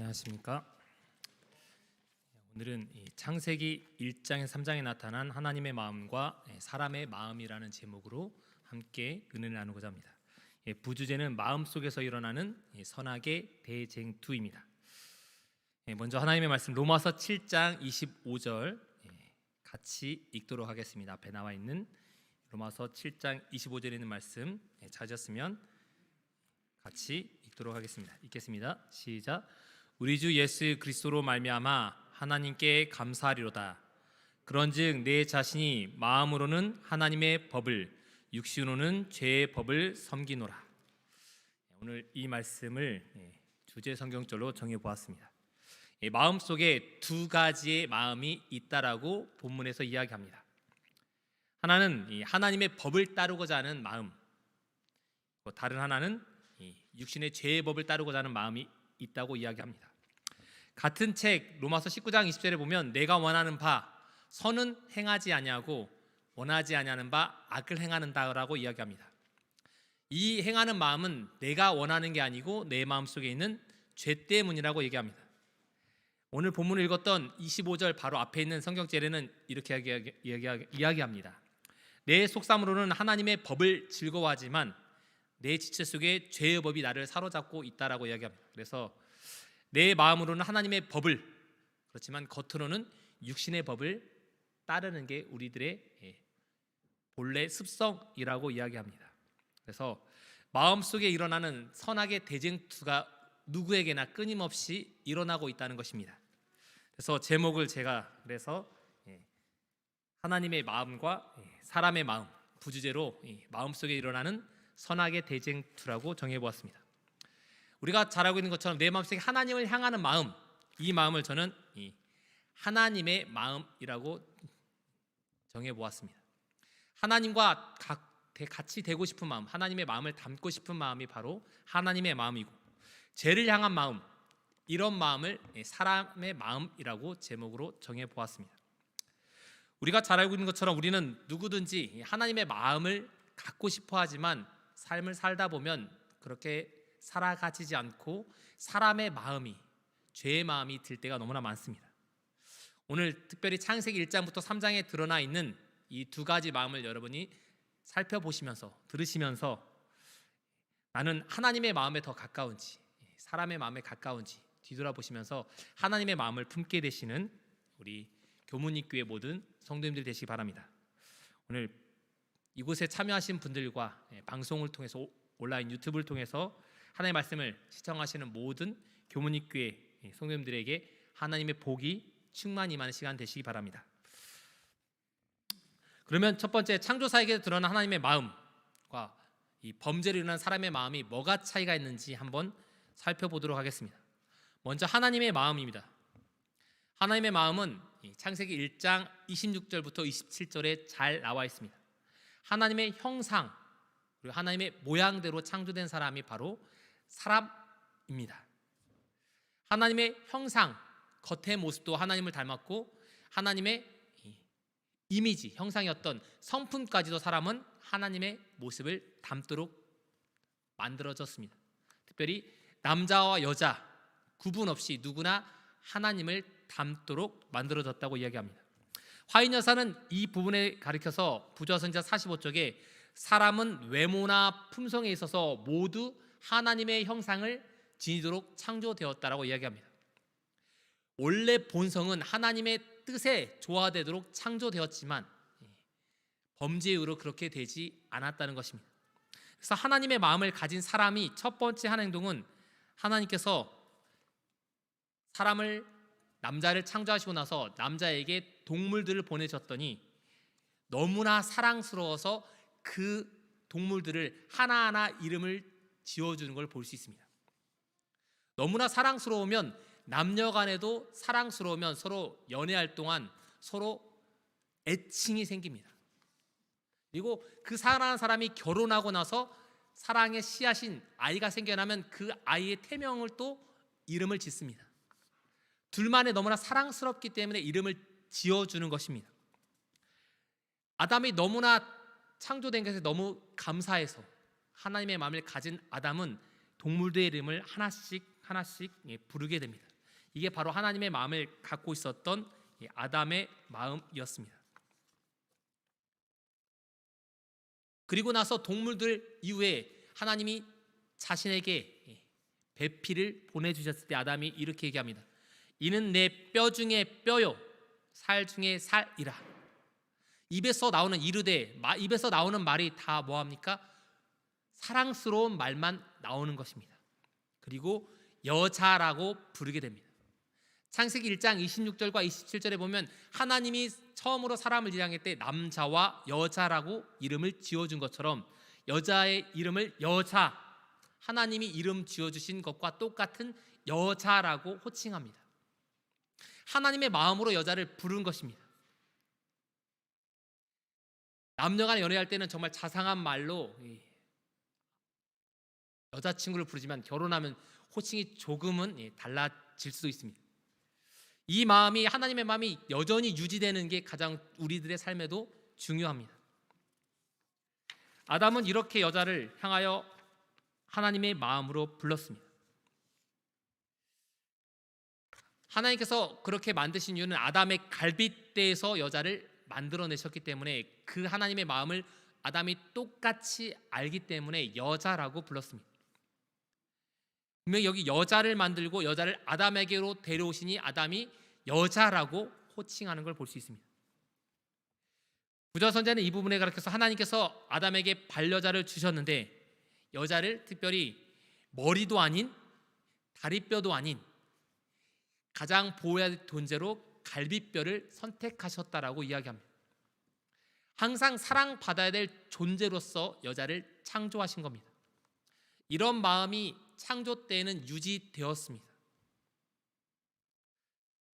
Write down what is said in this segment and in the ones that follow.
안녕하십니까. 오늘은 창세기 1장에서 3장에 나타난 하나님의 마음과 사람의 마음이라는 제목으로 함께 은혜를 나누고자 합니다. 부주제는 마음속에서 일어나는 선악의 대쟁투입니다. 먼저 하나님의 말씀 로마서 7장 25절 같이 읽도록 하겠습니다. 앞에 나와 있는 로마서 7장 25절에 있는 말씀 찾으셨으면 같이 읽도록 하겠습니다. 읽겠습니다. 시작. 우리 주 예수 그리스도로 말미암아 하나님께 감사하리로다. 그런즉 내 자신이 마음으로는 하나님의 법을, 육신으로는 죄의 법을 섬기노라. 오늘 이 말씀을 주제 성경절로 정해 보았습니다. 마음속에 두 가지의 마음이 있다라고 본문에서 이야기합니다. 하나는 하나님의 법을 따르고자 하는 마음, 다른 하나는 육신의 죄의 법을 따르고자 하는 마음이 있다고 이야기합니다. 같은 책 로마서 19장 20절에 보면 내가 원하는 바 선은 행하지 아니하고 원하지 아니하는 바 악을 행하는다라고 이야기합니다. 이 행하는 마음은 내가 원하는 게 아니고 내 마음속에 있는 죄 때문이라고 얘기합니다. 오늘 본문을 읽었던 25절 바로 앞에 있는 성경절에는 이렇게 이야기합니다. 내 속삼으로는 하나님의 법을 즐거워하지만 내 지체 속에 죄의 법이 나를 사로잡고 있다라고 이야기합니다. 그래서 내 마음으로는 하나님의 법을, 그렇지만 겉으로는 육신의 법을 따르는 게 우리들의 본래 습성이라고 이야기합니다. 그래서 마음속에 일어나는 선악의 대쟁투가 누구에게나 끊임없이 일어나고 있다는 것입니다. 그래서 제목을 제가 그래서 하나님의 마음과 사람의 마음, 부주제로 마음속에 일어나는 선악의 대쟁투라고 정해보았습니다. 우리가 잘 알고 있는 것처럼 내 마음속에 하나님을 향하는 마음, 이 마음을 저는 하나님의 마음이라고 정해보았습니다. 하나님과 같이 되고 싶은 마음, 하나님의 마음을 담고 싶은 마음이 바로 하나님의 마음이고, 죄를 향한 마음, 이런 마음을 사람의 마음이라고 제목으로 정해보았습니다. 우리가 잘 알고 있는 것처럼 우리는 누구든지 하나님의 마음을 갖고 싶어 하지만 삶을 살다 보면 그렇게 살아가지지 않고 사람의 마음이, 죄의 마음이 들 때가 너무나 많습니다. 오늘 특별히 창세기 1장부터 3장에 드러나 있는 이 두 가지 마음을 여러분이 살펴보시면서 들으시면서 나는 하나님의 마음에 더 가까운지 사람의 마음에 가까운지 뒤돌아보시면서 하나님의 마음을 품게 되시는 우리 교문입교회 모든 성도님들이 되시기 바랍니다. 오늘 이곳에 참여하신 분들과 방송을 통해서 온라인 유튜브를 통해서 하나님의 말씀을 시청하시는 모든 교문입교회 성도님들에게 하나님의 복이 충만히 임하는 시간 되시기 바랍니다. 그러면 첫 번째, 창조사에게 드러난 하나님의 마음과 이 범죄를 일어난 사람의 마음이 뭐가 차이가 있는지 한번 살펴보도록 하겠습니다. 먼저 하나님의 마음입니다. 하나님의 마음은 창세기 1장 26절부터 27절에 잘 나와 있습니다. 하나님의 형상, 그리고 하나님의 모양대로 창조된 사람이 바로 사람입니다. 하나님의 형상, 겉의 모습도 하나님을 닮았고 하나님의 이미지, 형상이었던 성품까지도 사람은 하나님의 모습을 담도록 만들어졌습니다. 특별히 남자와 여자 구분 없이 누구나 하나님을 닮도록 만들어졌다고 이야기합니다. 화인여사는 이 부분에 가리켜서 부조선지자 45쪽에 사람은 외모나 품성에 있어서 모두 하나님의 형상을 지니도록 창조되었다라고 이야기합니다. 원래 본성은 하나님의 뜻에 조화되도록 창조되었지만 범죄의 이유로 그렇게 되지 않았다는 것입니다. 그래서 하나님의 마음을 가진 사람이 첫 번째 한 행동은 하나님께서 남자를 창조하시고 나서 남자에게 동물들을 보내셨더니 너무나 사랑스러워서 그 동물들을 하나하나 이름을 지어주는 걸 볼 수 있습니다. 너무나 사랑스러우면 남녀 간에도 사랑스러우면 서로 연애할 동안 서로 애칭이 생깁니다. 그리고 그 사랑하는 사람이 결혼하고 나서 사랑의 씨앗인 아이가 생겨나면 그 아이의 태명을 또 이름을 짓습니다. 둘만의 너무나 사랑스럽기 때문에 이름을 지어주는 것입니다. 아담이 너무나 창조된 것에 너무 감사해서 하나님의 마음을 가진 아담은 동물들의 이름을 하나씩 부르게 됩니다. 이게 바로 하나님의 마음을 갖고 있었던 아담의 마음이었습니다. 그리고 나서 동물들 이후에 하나님이 자신에게 배필을 보내주셨을 때 아담이 이렇게 얘기합니다. 이는 내 뼈 중에 뼈요 살 중에 살이라. 입에서 나오는 이르되, 입에서 나오는 말이 다 뭐합니까? 사랑스러운 말만 나오는 것입니다. 그리고 여자라고 부르게 됩니다. 창세기 1장 26절과 27절에 보면 하나님이 처음으로 사람을 지향할 때 남자와 여자라고 이름을 지어준 것처럼 여자의 이름을 여자, 하나님이 이름 지어주신 것과 똑같은 여자라고 호칭합니다. 하나님의 마음으로 여자를 부른 것입니다. 남녀간 연애할 때는 정말 자상한 말로 여자친구를 부르지만 결혼하면 호칭이 조금은 달라질 수도 있습니다. 이 마음이, 하나님의 마음이 여전히 유지되는 게 가장 우리들의 삶에도 중요합니다. 아담은 이렇게 여자를 향하여 하나님의 마음으로 불렀습니다. 하나님께서 그렇게 만드신 이유는 아담의 갈빗대에서 여자를 만들어내셨기 때문에 그 하나님의 마음을 아담이 똑같이 알기 때문에 여자라고 불렀습니다. 분명히 여기 여자를 만들고 여자를 아담에게로 데려오시니 아담이 여자라고 호칭하는 걸 볼 수 있습니다. 부자선자는 이 부분에 가르쳐서 하나님께서 아담에게 반려자를 주셨는데 여자를 특별히 머리도 아닌 다리뼈도 아닌 가장 보호해야 할 존재로 갈비뼈를 선택하셨다라고 이야기합니다. 항상 사랑받아야 될 존재로서 여자를 창조하신 겁니다. 이런 마음이 창조 때에는 유지되었습니다.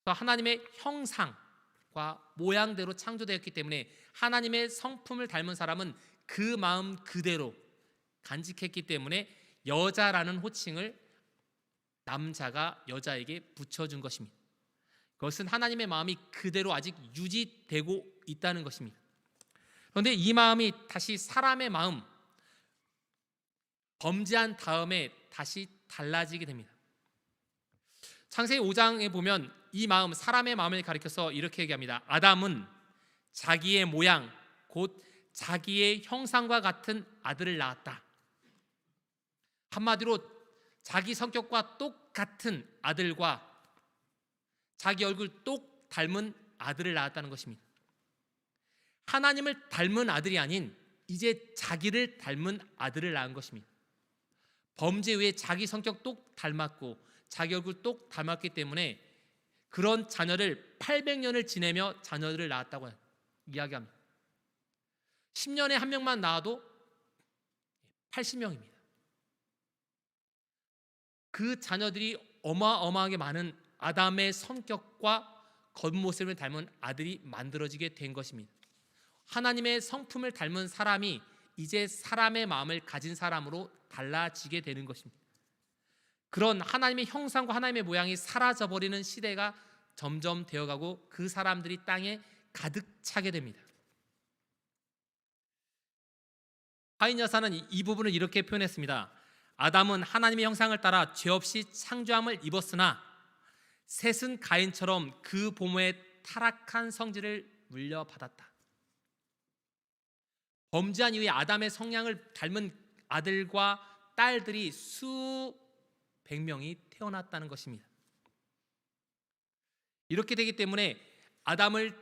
하나님의 형상과 모양대로 창조되었기 때문에 하나님의 성품을 닮은 사람은 그 마음 그대로 간직했기 때문에 여자라는 호칭을 남자가 여자에게 붙여준 것입니다. 그것은 하나님의 마음이 그대로 아직 유지되고 있다는 것입니다. 그런데 이 마음이 다시 사람의 마음, 범죄한 다음에 다시 달라지게 됩니다. 창세기 5장에 보면 이 마음, 사람의 마음을 가리켜서 이렇게 얘기합니다. 아담은 자기의 모양, 곧 자기의 형상과 같은 아들을 낳았다. 한마디로 자기 성격과 똑같은 아들과 자기 얼굴 똑 닮은 아들을 낳았다는 것입니다. 하나님을 닮은 아들이 아닌 이제 자기를 닮은 아들을 낳은 것입니다. 범죄 후에 자기 성격 똑 닮았고 자기 얼굴 똑 닮았기 때문에 그런 자녀를 800년을 지내며 자녀들을 낳았다고 이야기합니다. 10년에 한 명만 낳아도 80명입니다. 그 자녀들이 어마어마하게 많은 아담의 성격과 겉모습을 닮은 아들이 만들어지게 된 것입니다. 하나님의 성품을 닮은 사람이 이제 사람의 마음을 가진 사람으로 달라지게 되는 것입니다. 그런 하나님의 형상과 하나님의 모양이 사라져버리는 시대가 점점 되어가고 그 사람들이 땅에 가득 차게 됩니다. 화인 여사는 이 부분을 이렇게 표현했습니다. 아담은 하나님의 형상을 따라 죄 없이 창조함을 입었으나 셋은 가인처럼 그 부모의 타락한 성질을 물려받았다. 범죄한 이후에 아담의 성향을 닮은 아들과 딸들이 수백 명이 태어났다는 것입니다. 이렇게 되기 때문에 아담을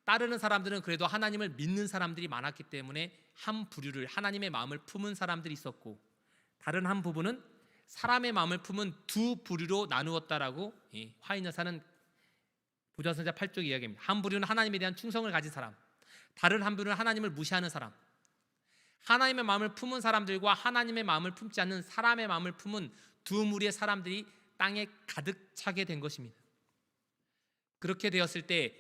따르는 사람들은 그래도 하나님을 믿는 사람들이 많았기 때문에 한 부류를 하나님의 마음을 품은 사람들이 있었고 다른 한 부분은 사람의 마음을 품은 두 부류로 나누었다라고 화인 여사는 부자선자 8쪽에 이야기합니다. 한 부류는 하나님에 대한 충성을 가진 사람, 다른 한 부류는 하나님을 무시하는 사람. 하나님의 마음을 품은 사람들과 하나님의 마음을 품지 않는 사람의 마음을 품은 두 무리의 사람들이 땅에 가득 차게 된 것입니다. 그렇게 되었을 때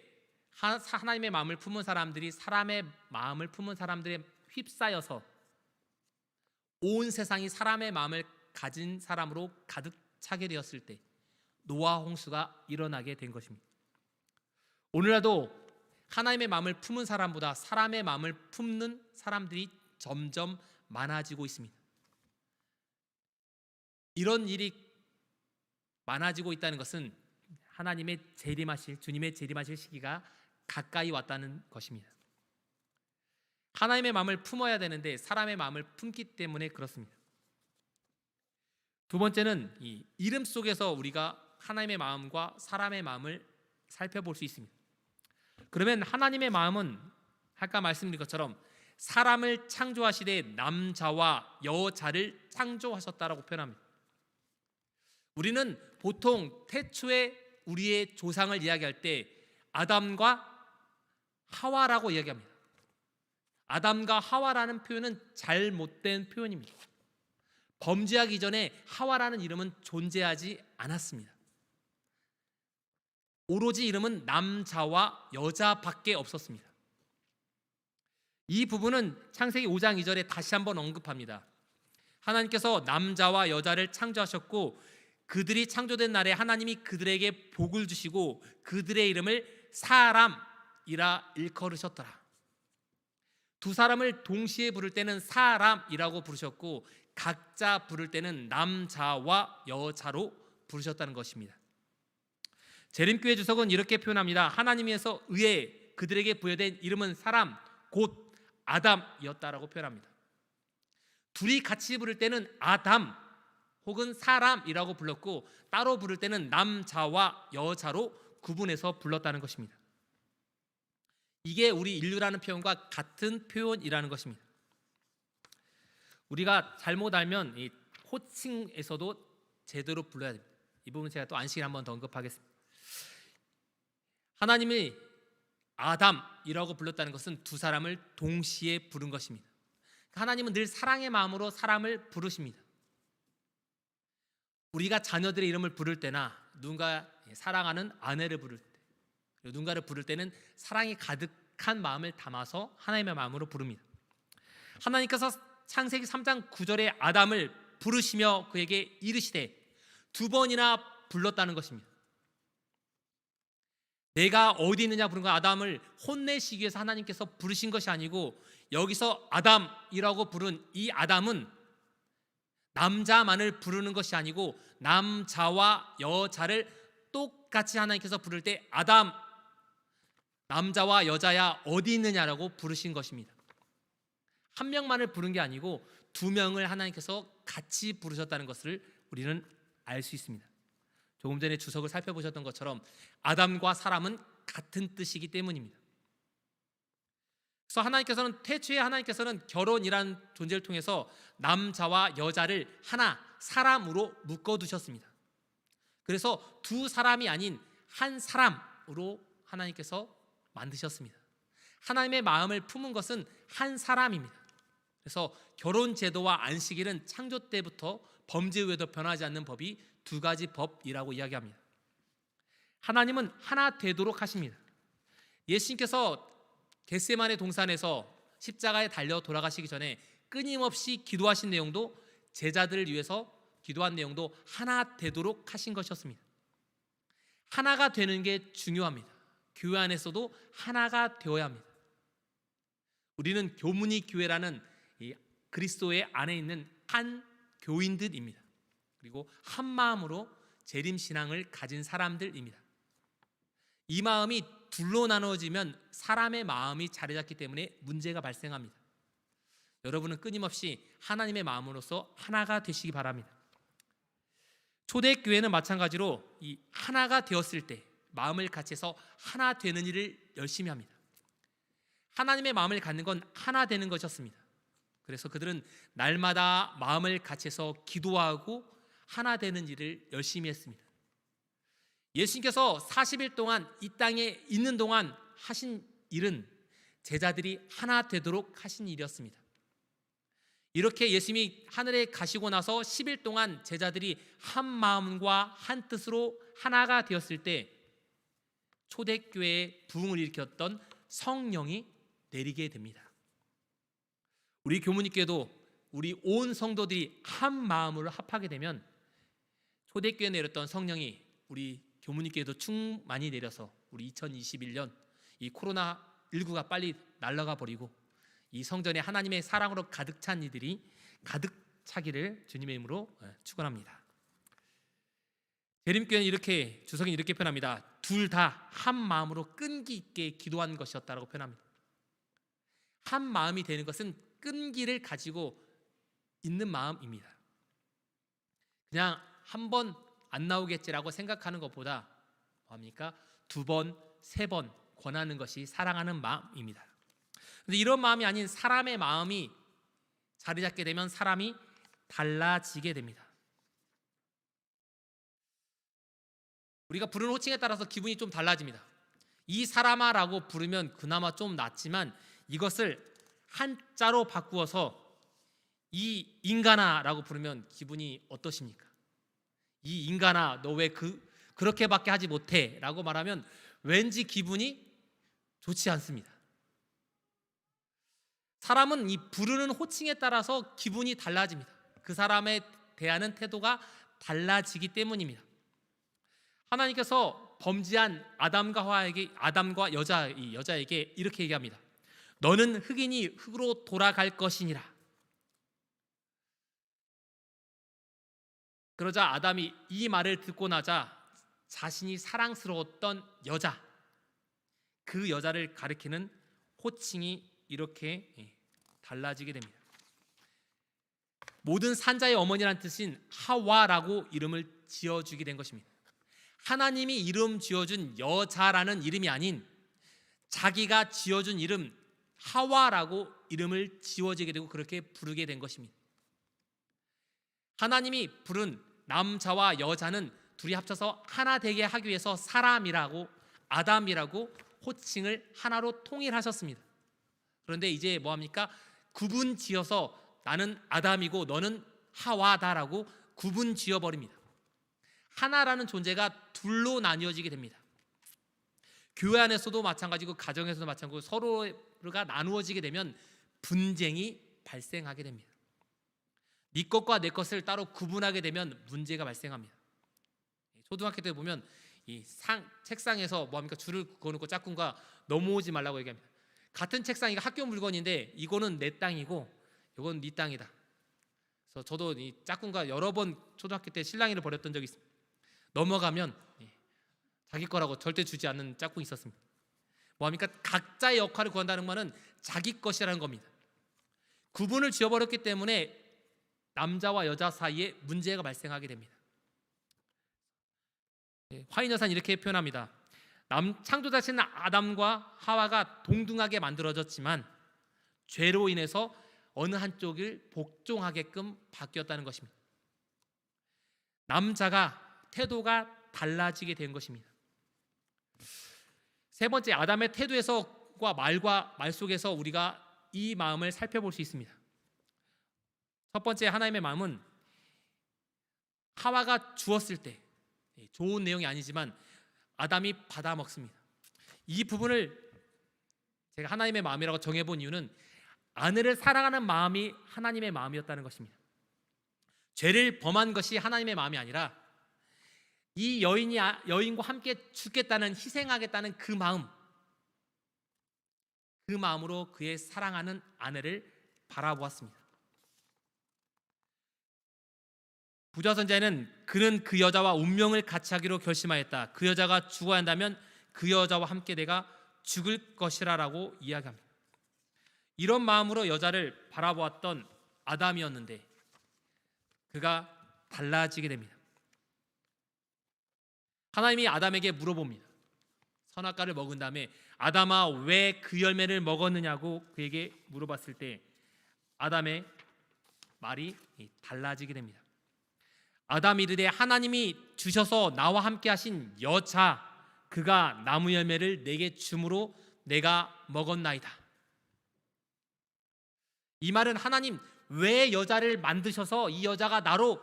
하나님의 마음을 품은 사람들이 사람의 마음을 품은 사람들에 휩싸여서 온 세상이 사람의 마음을 가진 사람으로 가득 차게 되었을 때 노아 홍수가 일어나게 된 것입니다. 오늘날도 하나님의 마음을 품은 사람보다 사람의 마음을 품는 사람들이 점점 많아지고 있습니다. 이런 일이 많아지고 있다는 것은 하나님의 재림하실, 주님의 재림하실 시기가 가까이 왔다는 것입니다. 하나님의 마음을 품어야 되는데 사람의 마음을 품기 때문에 그렇습니다. 두 번째는 이 이름 속에서 우리가 하나님의 마음과 사람의 마음을 살펴볼 수 있습니다. 그러면 하나님의 마음은 아까 말씀드린 것처럼 사람을 창조하시되 남자와 여자를 창조하셨다라고 표현합니다. 우리는 보통 태초에 우리의 조상을 이야기할 때 아담과 하와라고 이야기합니다. 아담과 하와라는 표현은 잘못된 표현입니다. 범죄하기 전에 하와라는 이름은 존재하지 않았습니다. 오로지 이름은 남자와 여자밖에 없었습니다. 이 부분은 창세기 5장 2절에 다시 한번 언급합니다. 하나님께서 남자와 여자를 창조하셨고 그들이 창조된 날에 하나님이 그들에게 복을 주시고 그들의 이름을 사람이라 일컬으셨더라. 두 사람을 동시에 부를 때는 사람이라고 부르셨고 각자 부를 때는 남자와 여자로 부르셨다는 것입니다. 재림교회 주석은 이렇게 표현합니다. 하나님께서 의에 그들에게 부여된 이름은 사람 곧 아담이었다라고 표현합니다. 둘이 같이 부를 때는 아담 혹은 사람이라고 불렀고 따로 부를 때는 남자와 여자로 구분해서 불렀다는 것입니다. 이게 우리 인류라는 표현과 같은 표현이라는 것입니다. 우리가 잘못 알면 이 호칭에서도 제대로 불러야 됩니다. 이 부분 제가 또 안식일 한번 더 언급하겠습니다. 하나님이 아담이라고 불렀다는 것은 두 사람을 동시에 부른 것입니다. 하나님은 늘 사랑의 마음으로 사람을 부르십니다. 우리가 자녀들의 이름을 부를 때나 누군가 사랑하는 아내를 부를 때, 누군가를 부를 때는 사랑이 가득한 마음을 담아서 하나님의 마음으로 부릅니다. 하나님께서 창세기 3장 9절에 아담을 부르시며 그에게 이르시되 두 번이나 불렀다는 것입니다. 내가 어디 있느냐 부른 거 아담을 혼내시기 위해서 하나님께서 부르신 것이 아니고 여기서 아담이라고 부른 이 아담은 남자만을 부르는 것이 아니고 남자와 여자를 똑같이 하나님께서 부를 때 아담 남자와 여자야 어디 있느냐라고 부르신 것입니다. 한 명만을 부른 게 아니고 두 명을 하나님께서 같이 부르셨다는 것을 우리는 알 수 있습니다. 조금 전에 주석을 살펴보셨던 것처럼 아담과 사람은 같은 뜻이기 때문입니다. 그래서 하나님께서는 태초에 하나님께서는 결혼이라는 존재를 통해서 남자와 여자를 하나 사람으로 묶어두셨습니다. 그래서 두 사람이 아닌 한 사람으로 하나님께서 만드셨습니다. 하나님의 마음을 품은 것은 한 사람입니다. 그래서 결혼 제도와 안식일은 창조 때부터 범죄 후에도 변하지 않는 법이 두 가지 법이라고 이야기합니다. 하나님은 하나 되도록 하십니다. 예수님께서 겟세마네 동산에서 십자가에 달려 돌아가시기 전에 끊임없이 기도하신 내용도 제자들을 위해서 기도한 내용도 하나 되도록 하신 것이었습니다. 하나가 되는 게 중요합니다. 교회 안에서도 하나가 되어야 합니다. 우리는 교문이 교회라는 이 그리스도의 안에 있는 한 교인들입니다. 그리고 한 마음으로 재림신앙을 가진 사람들입니다. 이 마음이 둘로 나누어지면 사람의 마음이 자리 잡기 때문에 문제가 발생합니다. 여러분은 끊임없이 하나님의 마음으로서 하나가 되시기 바랍니다. 초대교회는 마찬가지로 이 하나가 되었을 때 마음을 같이해서 하나 되는 일을 열심히 합니다. 하나님의 마음을 갖는 건 하나 되는 것이었습니다. 그래서 그들은 날마다 마음을 같이해서 기도하고 하나 되는 일을 열심히 했습니다. 예수님께서 40일 동안 이 땅에 있는 동안 하신 일은 제자들이 하나 되도록 하신 일이었습니다. 이렇게 예수님이 하늘에 가시고 나서 10일 동안 제자들이 한 마음과 한 뜻으로 하나가 되었을 때 초대교회의 부흥을 일으켰던 성령이 내리게 됩니다. 우리 교무님께도 우리 온 성도들이 한 마음으로 합하게 되면 초대교회에 내렸던 성령이 우리 교무님께도 충만히 내려서 우리 2021년 이 코로나19가 빨리 날아가 버리고 이 성전에 하나님의 사랑으로 가득 찬 이들이 가득 차기를 주님의 이름으로 축원합니다. 대림교회는 이렇게 주석이 이렇게 표현합니다. 둘 다 한 마음으로 끈기 있게 기도한 것이었다라고 표현합니다. 한 마음이 되는 것은 끈기를 가지고 있는 마음입니다. 그냥 한 번 안 나오겠지라고 생각하는 것보다 뭡니까? 두 번, 세 번 권하는 것이 사랑하는 마음입니다. 그런데 이런 마음이 아닌 사람의 마음이 자리 잡게 되면 사람이 달라지게 됩니다. 우리가 부르는 호칭에 따라서 기분이 좀 달라집니다. 이 사람아라고 부르면 그나마 좀 낫지만 이것을 한자로 바꾸어서 이 인간아라고 부르면 기분이 어떠십니까? 이 인간아, 너 왜 그렇게밖에 하지 못해? 라고 말하면 왠지 기분이 좋지 않습니다. 사람은 이 부르는 호칭에 따라서 기분이 달라집니다. 그 사람에 대하는 태도가 달라지기 때문입니다. 하나님께서 범죄한 아담과 여자에게 이렇게 얘기합니다. 너는 흙이니 흙으로 돌아갈 것이니라. 그러자 아담이 이 말을 듣고 나자 자신이 사랑스러웠던 여자, 그 여자를 가리키는 호칭이 이렇게 달라지게 됩니다. 모든 산자의 어머니라는 뜻인 하와라고 이름을 지어주게 된 것입니다. 하나님이 이름 지어준 여자라는 이름이 아닌 자기가 지어준 이름 하와라고 이름을 지어지게 되고 그렇게 부르게 된 것입니다. 하나님이 부른 남자와 여자는 둘이 합쳐서 하나 되게 하기 위해서 사람이라고 아담이라고 호칭을 하나로 통일하셨습니다. 그런데 이제 뭐합니까? 구분 지어서 나는 아담이고 너는 하와다라고 구분 지어버립니다. 하나라는 존재가 둘로 나뉘어지게 됩니다. 교회 안에서도 마찬가지고 가정에서도 마찬가지고 서로가 나누어지게 되면 분쟁이 발생하게 됩니다. 네 것과 내 것을 따로 구분하게 되면 문제가 발생합니다. 초등학교 때 보면 이 책상에서 뭐합니까? 줄을 그어놓고 짝꿍과 넘어오지 말라고 얘기합니다. 같은 책상이가 학교 물건인데 이거는 내 땅이고 이건 네 땅이다. 그래서 저도 이 짝꿍과 여러 번 초등학교 때 실랑이를 벌였던 적이 있습니다. 넘어가면 자기 거라고 절대 주지 않는 짝꿍이 있었습니다. 뭐합니까? 각자의 역할을 구한다는 말은 자기 것이라는 겁니다. 구분을 지어버렸기 때문에 남자와 여자 사이에 문제가 발생하게 됩니다. 화인여사는 이렇게 표현합니다. 창조자신 아담과 하와가 동등하게 만들어졌지만 죄로 인해서 어느 한쪽을 복종하게끔 바뀌었다는 것입니다. 남자가 태도가 달라지게 된 것입니다. 세 번째, 아담의 태도에서과 말 속에서 우리가 이 마음을 살펴볼 수 있습니다. 첫 번째, 하나님의 마음은 하와가 주었을 때, 좋은 내용이 아니지만 아담이 받아 먹습니다. 이 부분을 제가 하나님의 마음이라고 정해본 이유는 아내를 사랑하는 마음이 하나님의 마음이었다는 것입니다. 죄를 범한 것이 하나님의 마음이 아니라 이 여인과 함께 죽겠다는, 희생하겠다는 그 마음으로 그의 사랑하는 아내를 바라보았습니다. 부자 선지자는 그는 그 여자와 운명을 같이 하기로 결심하였다. 그 여자가 죽어야 한다면 그 여자와 함께 내가 죽을 것이라라고 이야기합니다. 이런 마음으로 여자를 바라보았던 아담이었는데 그가 달라지게 됩니다. 하나님이 아담에게 물어봅니다. 선악과를 먹은 다음에 아담아 왜 그 열매를 먹었느냐고 그에게 물어봤을 때 아담의 말이 달라지게 됩니다. 아담이 이르되 하나님이 주셔서 나와 함께 하신 여자 그가 나무 열매를 내게 줌으로 내가 먹었나이다. 이 말은 하나님 왜 여자를 만드셔서 이 여자가 나로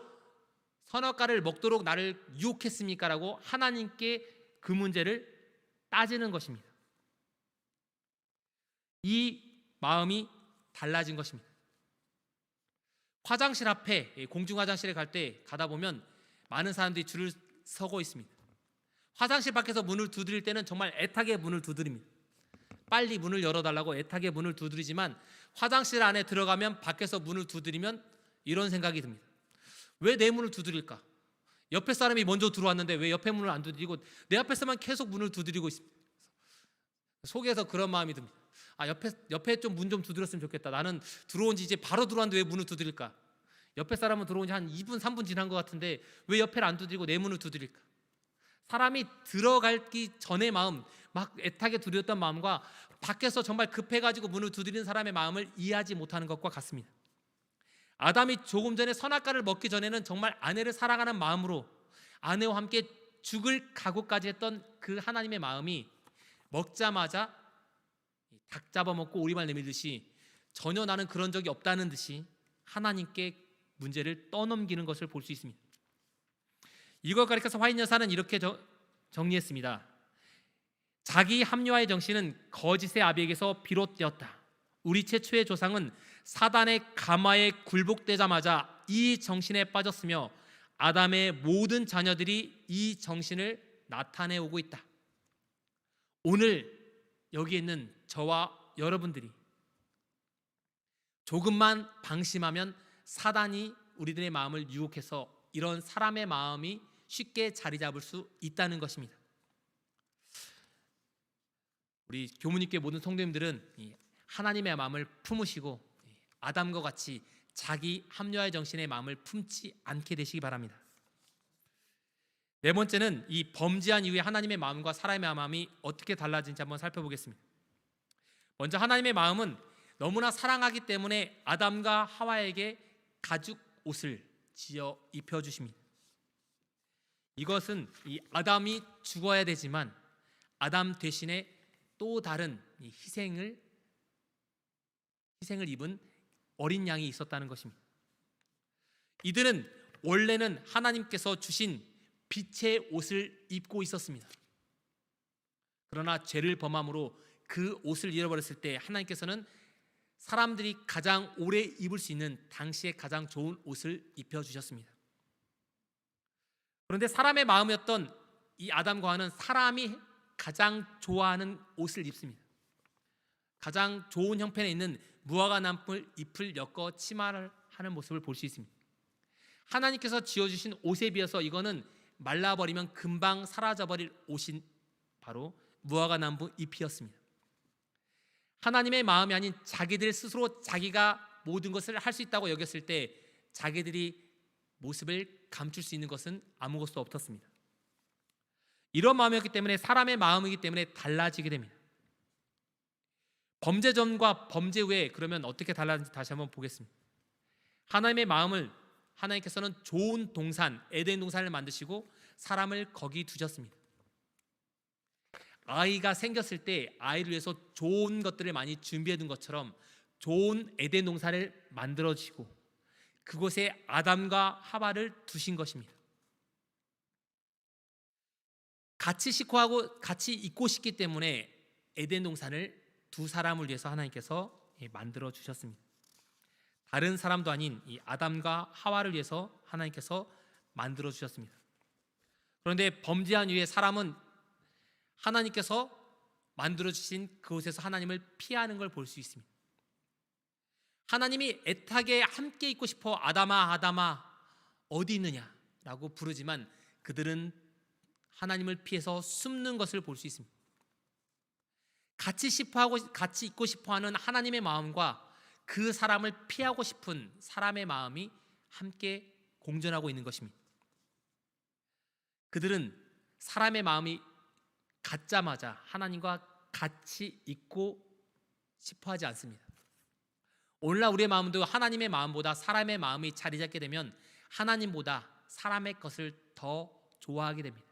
선악과를 먹도록 나를 유혹했습니까? 라고 하나님께 그 문제를 따지는 것입니다. 이 마음이 달라진 것입니다. 화장실 앞에, 공중 화장실에 갈 때 가다 보면 많은 사람들이 줄을 서고 있습니다. 화장실 밖에서 문을 두드릴 때는 정말 애타게 문을 두드립니다. 빨리 문을 열어달라고 애타게 문을 두드리지만 화장실 안에 들어가면 밖에서 문을 두드리면 이런 생각이 듭니다. 왜 내 문을 두드릴까? 옆에 사람이 먼저 들어왔는데 왜 옆에 문을 안 두드리고 내 앞에서만 계속 문을 두드리고 있습니다. 속에서 그런 마음이 듭니다. 옆에 좀 문 좀 두드렸으면 좋겠다. 나는 들어온 지 이제 바로 들어왔는데 왜 문을 두드릴까? 옆에 사람은 들어온 지 한 2분 3분 지난 것 같은데 왜 옆에를 안 두드리고 내 문을 두드릴까? 사람이 들어가기 전의 마음, 막 애타게 두드렸던 마음과 밖에서 정말 급해가지고 문을 두드리는 사람의 마음을 이해하지 못하는 것과 같습니다. 아담이 조금 전에 선악과를 먹기 전에는 정말 아내를 사랑하는 마음으로 아내와 함께 죽을 각오까지 했던 그 하나님의 마음이 먹자마자 닭 잡아먹고 오리발 내밀듯이 전혀 나는 그런 적이 없다는 듯이 하나님께 문제를 떠넘기는 것을 볼 수 있습니다. 이걸 가리켜서 화인 여사는 이렇게 정리했습니다. 자기 합리화의 정신은 거짓의 아비에게서 비롯되었다. 우리 최초의 조상은 사단의 감화에 굴복되자마자 이 정신에 빠졌으며 아담의 모든 자녀들이 이 정신을 나타내오고 있다. 오늘 여기 있는 저와 여러분들이 조금만 방심하면 사단이 우리들의 마음을 유혹해서 이런 사람의 마음이 쉽게 자리 잡을 수 있다는 것입니다. 우리 교무님께 모든 성도님들은 하나님의 마음을 품으시고 아담과 같이 자기 합리화의 정신의 마음을 품지 않게 되시기 바랍니다. 네 번째는 이 범죄한 이후에 하나님의 마음과 사람의 마음이 어떻게 달라진지 한번 살펴보겠습니다. 먼저 하나님의 마음은 너무나 사랑하기 때문에 아담과 하와에게 가죽 옷을 지어 입혀주십니다. 이것은 이 아담이 죽어야 되지만 아담 대신에 또 다른 희생을 입은 어린 양이 있었다는 것입니다. 이들은 원래는 하나님께서 주신 빛의 옷을 입고 있었습니다. 그러나 죄를 범함으로 그 옷을 잃어버렸을 때 하나님께서는 사람들이 가장 오래 입을 수 있는 당시에 가장 좋은 옷을 입혀주셨습니다. 그런데 사람의 마음이었던 이 아담과 하와는 사람이 가장 좋아하는 옷을 입습니다. 가장 좋은 형편에 있는 무화과 나무 잎을 엮어 치마를 하는 모습을 볼 수 있습니다. 하나님께서 지어주신 옷에 비해서 이거는 말라버리면 금방 사라져버릴 옷인 바로 무화과 나무 잎이었습니다. 하나님의 마음이 아닌 자기들 스스로 자기가 모든 것을 할 수 있다고 여겼을 때 자기들이 모습을 감출 수 있는 것은 아무것도 없었습니다. 이런 마음이었기 때문에 사람의 마음이기 때문에 달라지게 됩니다. 범죄 전과 범죄 후에 그러면 어떻게 달라진지 다시 한번 보겠습니다. 하나님의 마음을 하나님께서는 좋은 동산 에덴 동산을 만드시고 사람을 거기 두셨습니다. 아이가 생겼을 때 아이를 위해서 좋은 것들을 많이 준비해 둔 것처럼 좋은 에덴 동산을 만들어 주시고 그곳에 아담과 하와를 두신 것입니다. 같이 식구하고 같이 있고 싶기 때문에 에덴 동산을 두 사람을 위해서 하나님께서 만들어 주셨습니다. 다른 사람도 아닌 이 아담과 하와를 위해서 하나님께서 만들어 주셨습니다. 그런데 범죄한 이후에 사람은 하나님께서 만들어 주신 그곳에서 하나님을 피하는 걸 볼 수 있습니다. 하나님이 애타게 함께 있고 싶어 아담아 아담아 어디 있느냐라고 부르지만 그들은 하나님을 피해서 숨는 것을 볼 수 있습니다. 같이 있고 싶어하는 하나님의 마음과 그 사람을 피하고 싶은 사람의 마음이 함께 공존하고 있는 것입니다. 그들은 사람의 마음이 갖자마자 하나님과 같이 있고 싶어하지 않습니다. 오늘날 우리의 마음도 하나님의 마음보다 사람의 마음이 자리 잡게 되면 하나님보다 사람의 것을 더 좋아하게 됩니다.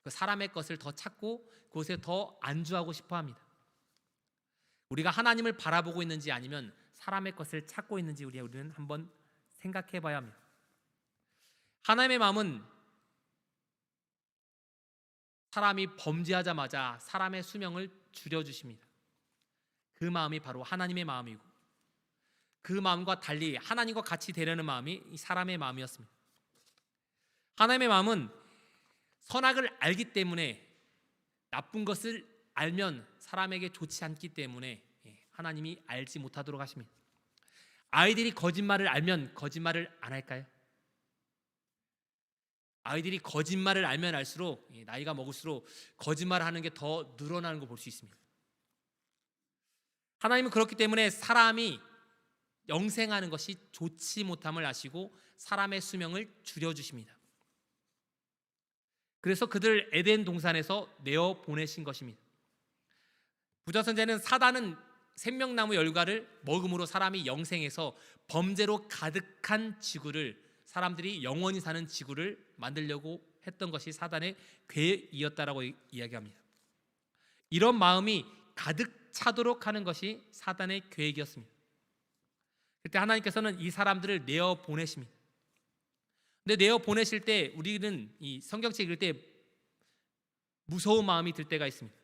그 사람의 것을 더 찾고 그곳에 더 안주하고 싶어합니다. 우리가 하나님을 바라보고 있는지 아니면 사람의 것을 찾고 있는지 우리는 한번 생각해 봐야 합니다. 하나님의 마음은 사람이 범죄하자마자 사람의 수명을 줄여주십니다. 그 마음이 바로 하나님의 마음이고 그 마음과 달리 하나님과 같이 되려는 마음이 사람의 마음이었습니다. 하나님의 마음은 선악을 알기 때문에 나쁜 것을 알면 사람에게 좋지 않기 때문에 하나님이 알지 못하도록 하십니다. 아이들이 거짓말을 알면 거짓말을 안 할까요? 아이들이 거짓말을 알면 알수록 나이가 먹을수록 거짓말을 하는 게 더 늘어나는 걸 볼 수 있습니다. 하나님은 그렇기 때문에 사람이 영생하는 것이 좋지 못함을 아시고 사람의 수명을 줄여주십니다. 그래서 그들 에덴 동산에서 내어 보내신 것입니다. 부자선자는 사단은 생명나무 열과를 먹음으로 사람이 영생해서 범죄로 가득한 지구를, 사람들이 영원히 사는 지구를 만들려고 했던 것이 사단의 계획이었다라고 이야기합니다. 이런 마음이 가득 차도록 하는 것이 사단의 계획이었습니다. 그때 하나님께서는 이 사람들을 내어 보내십니다. 근데 내어 보내실 때 우리는 이 성경책 읽을 때 무서운 마음이 들 때가 있습니다.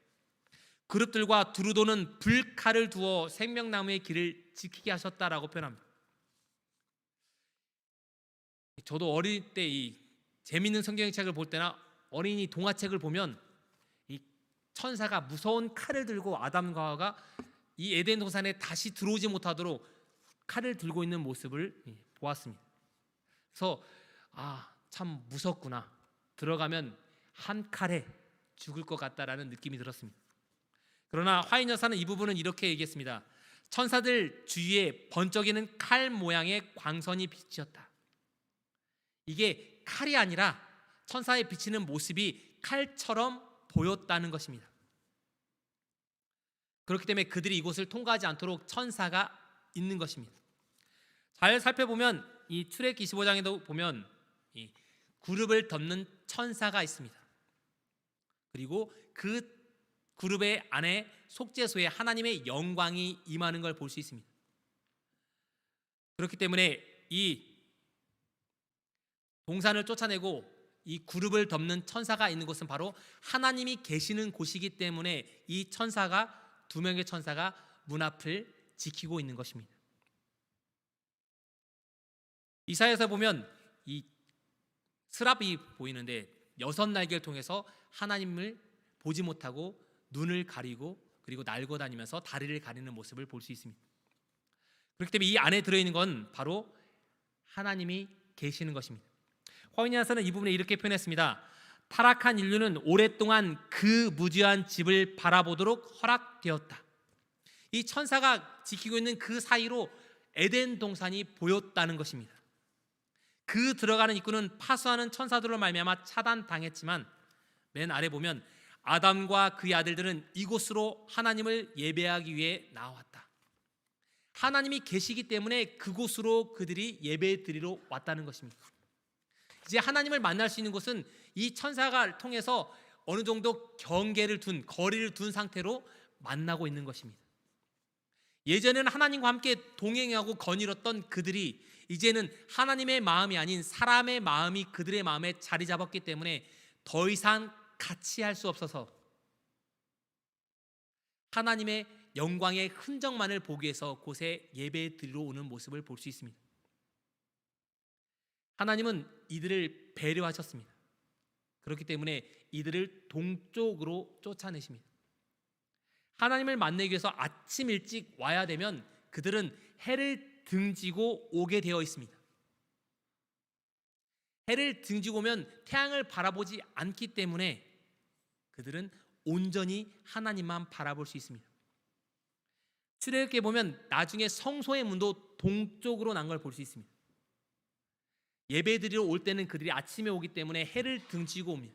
그룹들과 두루 도는 불칼을 두어 생명나무의 길을 지키게 하셨다라고 표현합니다. 저도 어릴 때 이 재밌는 성경책을 볼 때나 어린이 동화책을 보면 이 천사가 무서운 칼을 들고 아담과 하와가 이 에덴 동산에 다시 들어오지 못하도록 칼을 들고 있는 모습을 보았습니다. 그래서 참 무섭구나. 들어가면 한 칼에 죽을 것 같다라는 느낌이 들었습니다. 그러나 화인 여사는 이 부분은 이렇게 얘기했습니다. 천사들 주위에 번쩍이는 칼 모양의 광선이 비치었다. 이게 칼이 아니라 천사의 비치는 모습이 칼처럼 보였다는 것입니다. 그렇기 때문에 그들이 이곳을 통과하지 않도록 천사가 있는 것입니다. 잘 살펴보면 이 출애굽기 25장에도 보면 이 그룹을 덮는 천사가 있습니다. 그리고 그 그룹의 안에 속죄소에 하나님의 영광이 임하는 걸 볼 수 있습니다. 그렇기 때문에 이 동산을 쫓아내고 이 그룹을 덮는 천사가 있는 곳은 바로 하나님이 계시는 곳이기 때문에 이 천사가, 두 명의 천사가 문 앞을 지키고 있는 것입니다. 이사야에서 보면 이 스랍이 보이는데 6날개를 통해서 하나님을 보지 못하고 눈을 가리고 그리고 날고 다니면서 다리를 가리는 모습을 볼 수 있습니다. 그렇기 때문에 이 안에 들어있는 건 바로 하나님이 계시는 것입니다. 화인야서는 이 부분에 이렇게 표현했습니다. 타락한 인류는 오랫동안 그 무지한 집을 바라보도록 허락되었다. 이 천사가 지키고 있는 그 사이로 에덴 동산이 보였다는 것입니다. 그 들어가는 입구는 파수하는 천사들로 말미암아 차단당했지만 맨 아래 보면 아담과 그의 아들들은 이곳으로 하나님을 예배하기 위해 나왔다. 하나님이 계시기 때문에 그곳으로 그들이 예배 드리러 왔다는 것입니다. 이제 하나님을 만날 수 있는 곳은 이 천사가 통해서 어느 정도 경계를 둔, 거리를 둔 상태로 만나고 있는 것입니다. 예전에는 하나님과 함께 동행하고 거닐었던 그들이 이제는 하나님의 마음이 아닌 사람의 마음이 그들의 마음에 자리 잡았기 때문에 더 이상 같이 할 수 없어서 하나님의 영광의 흔적만을 보기 위해서 곳에 예배 드리러 오는 모습을 볼 수 있습니다. 하나님은 이들을 배려하셨습니다. 그렇기 때문에 이들을 동쪽으로 쫓아내십니다. 하나님을 만나기 위해서 아침 일찍 와야 되면 그들은 해를 등지고 오게 되어 있습니다. 해를 등지고 오면 태양을 바라보지 않기 때문에 그들은 온전히 하나님만 바라볼 수 있습니다. 출애굽기에 보면 나중에 성소의 문도 동쪽으로 난 걸 볼 수 있습니다. 예배드리러 올 때는 그들이 아침에 오기 때문에 해를 등지고 옵니다.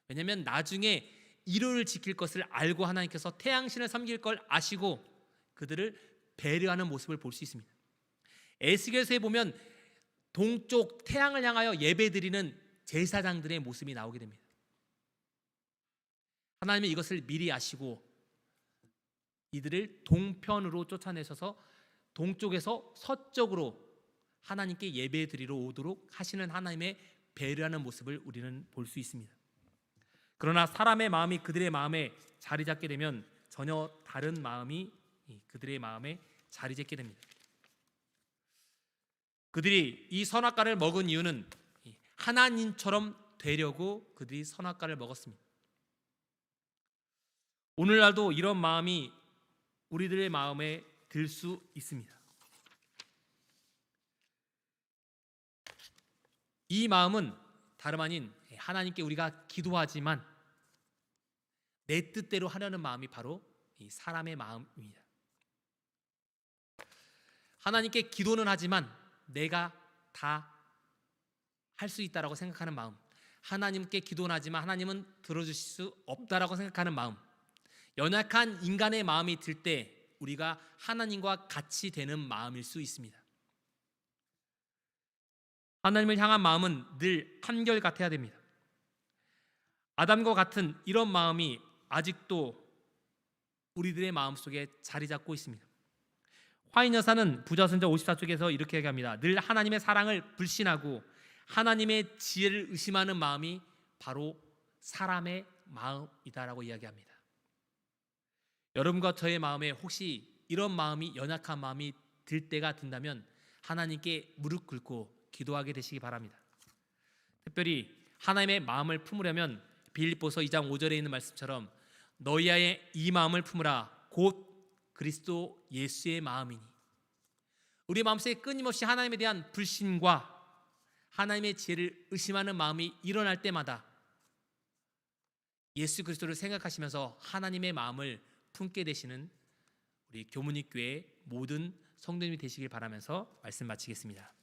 왜냐하면 나중에 일요일을 지킬 것을 알고 하나님께서 태양신을 섬길 걸 아시고 그들을 배려하는 모습을 볼 수 있습니다. 에스겔서에 보면 동쪽 태양을 향하여 예배드리는 제사장들의 모습이 나오게 됩니다. 하나님은 이것을 미리 아시고 이들을 동편으로 쫓아내셔서 동쪽에서 서쪽으로 하나님께 예배드리러 오도록 하시는 하나님의 배려하는 모습을 우리는 볼 수 있습니다. 그러나 사람의 마음이 그들의 마음에 자리 잡게 되면 전혀 다른 마음이 그들의 마음에 자리 잡게 됩니다. 그들이 이 선악과를 먹은 이유는 하나님처럼 되려고 그들이 선악과를 먹었습니다. 오늘날도 이런 마음이 우리들의 마음에 들 수 있습니다. 이 마음은 다름 아닌 하나님께 우리가 기도하지만 내 뜻대로 하려는 마음이 바로 이 사람의 마음입니다. 하나님께 기도는 하지만 내가 다 할 수 있다라고 생각하는 마음, 하나님께 기도는 하지만 하나님은 들어주실 수 없다라고 생각하는 마음, 연약한 인간의 마음이 들 때 우리가 하나님과 같이 되는 마음일 수 있습니다. 하나님을 향한 마음은 늘 한결같아야 됩니다. 아담과 같은 이런 마음이 아직도 우리들의 마음속에 자리 잡고 있습니다. 화인 여사는 부자순자 54쪽에서 이렇게 얘기합니다. 늘 하나님의 사랑을 불신하고 하나님의 지혜를 의심하는 마음이 바로 사람의 마음이다라고 이야기합니다. 여러분과 저의 마음에 혹시 이런 마음이, 연약한 마음이 들 때가 든다면 하나님께 무릎 꿇고 기도하게 되시기 바랍니다. 특별히 하나님의 마음을 품으려면 빌립보서 2장 5절에 있는 말씀처럼 너희의 이 마음을 품으라 곧 그리스도 예수의 마음이니, 우리 마음속에 끊임없이 하나님에 대한 불신과 하나님의 지혜를 의심하는 마음이 일어날 때마다 예수 그리스도를 생각하시면서 하나님의 마음을 품게 되시는 우리 교문익교회 모든 성도님이 되시길 바라면서 말씀 마치겠습니다.